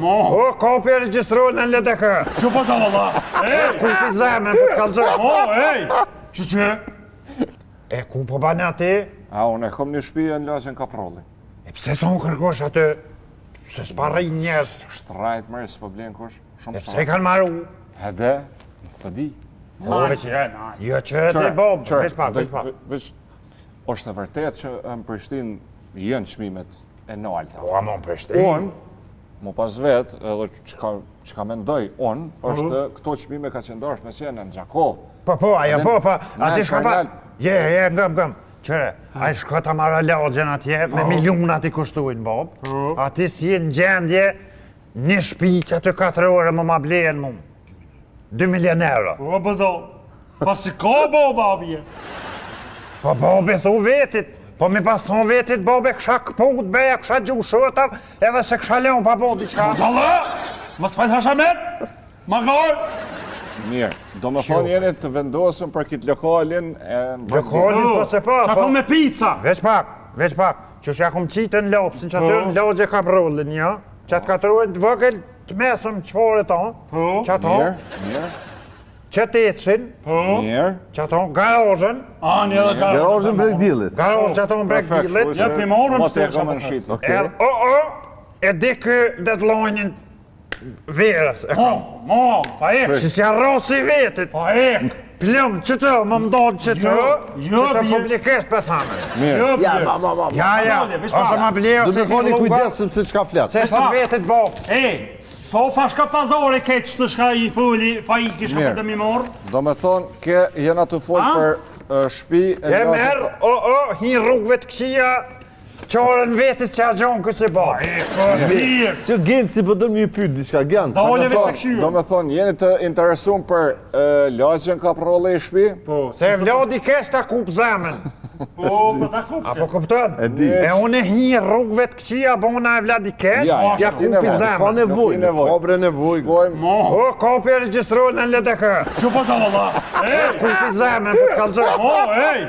O, kopi e regjistrojnë në LDK. Që po të valla? Kupi zemën, për të kalëzën. Ej! Që? E, ku po bane ati? A, unë e kom një shtëpi në lagjen Kaprolli. E, pse sa unë kërkosh atë? Se s'parrej njerës. Shtrajt mërë, s'po blen kush. Shumë E, pse shtrajt. kanë maru? Hede, të di. Jo, qërët e bobë, veç pak. Është e vërtet që në Prishtinë jenë çmimet e nalta. Po, amon Prishtinë. Unë, mu pas vetë, edhe që ka mendoj, unë, është këto çmime ka qëndosh me qenë në Gjakov. Po, ajo, po, ati shka pa... Je, ngëm. Qëre, a i shka ta marra lagjen atje, me milionat i kushtuin, bob. Ati si në gjendje, një shpi që atë 4 ore më ma blejen mu. 2 milion euro. Po, bëdo. Pasi ka boba, abje. Po, bobe thu vetit. Po, mi pas thonë vetit, bobe, kësha këput, beja, kësha gjushëtav, edhe se kësha leon pa bo diqka. Dalla! Mos fajt hashamet! Magar! Mirë, do me thonë jeni të vendosëm për këtë lokalin e... Lokalin, po se pa. Që ato me pizza! Veç pak. Që shë akum qitë në lopsin, që atë në logje ka brullin, ja. Që atë ka të ruajt vëgël të mesëm qëfore ta. Që ato, Mirë. që të echin, Mirë. që ato garozhen. Ani edhe ka... Garozhen Bregdillit. Garozh që ato në Bregdillit. Ja, pi morën Mos të e së kom në shqitë. E di kë deadline-in verës. Pa ek! Që si arrosi vetit. Pa ek! Plëm që të, më mdojnë që të, Jo, që të bje. publikesh për thamë. Mirë. Ja, ma. Ja, ose më bleo Do si me koni kujdes sepse çka flet. Se së të vetit bo. Ej! So pa shka pazore keq të shka i fuli, fa i kishka Mirë. për të mi morë? Do me thonë, ke jena të folë për shtëpi e E merë, hi rrugëve të këqia, qorën vetit që a gjonë kësë bo. Mirë! Që gent si po dëm një pyet diçka gent. Dole veç të këshirë. Do me thonë, jeni të interesum për lagjen Kaprolli i shtëpi? Se vladi kesh ta kup zemën. Po, për ta kup. Apo kupton? di. E unë hi rrugëve të këqia, bona e vladi kesh, ja kupi Ka zemën. nevojë, ka nevojë. O, kopi e regjistrojnë në LDK. Që po të valla? Kupi zemën, për të kalëzën. Ej!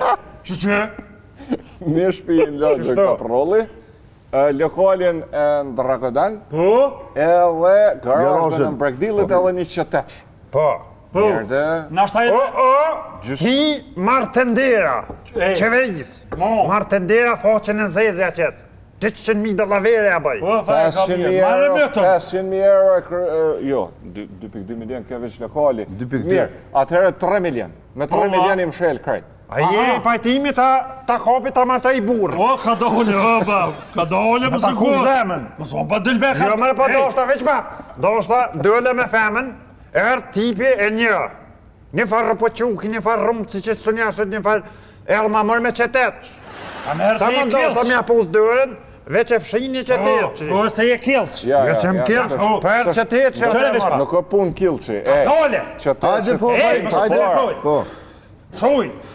Që? Një shtëpi në lagjen Kaprolli, lokalin e në Dragodan, Po? edhe garazhin Garazhin. në Bregdillit edhe një qytet. Po. Mirë dhe... Nashta e... Hi martendera, qeveris. Martendera faqen e zezja qes. $800,000 ja bëj. Po, fa e ka 500.000 mirë. Marë euro, mëtëm. 500.000 euro, jo, 2.2 milion kjo veç lokali. 2.2. Mirë, atëherë 3 milion. Me 3 milion i mshel krejt. A je pajtimi ta kopi ta marta i burë. O, ka dole, ka dole më Ta kup sikur. zemën. Më s'ma pa dëll beka. Jo mërë pa doshta veç pa. Doshta dële me femën, tipi e një. Një farë rëpoquki, një farë rëmë si që sunjashët, një farë erë ma mërë me qetet. A merë Ta se më je ndoshta kilç. mja pus dërën, veç e fshin një qetet. Po, se je kilç. Ja, Jo se më kilç, për qetet që Qëre e veç pa. marë. Nuk o pun kilçi, Dole. Hajde po, Ej, mos e hajde. telefoj. Po. Shuj.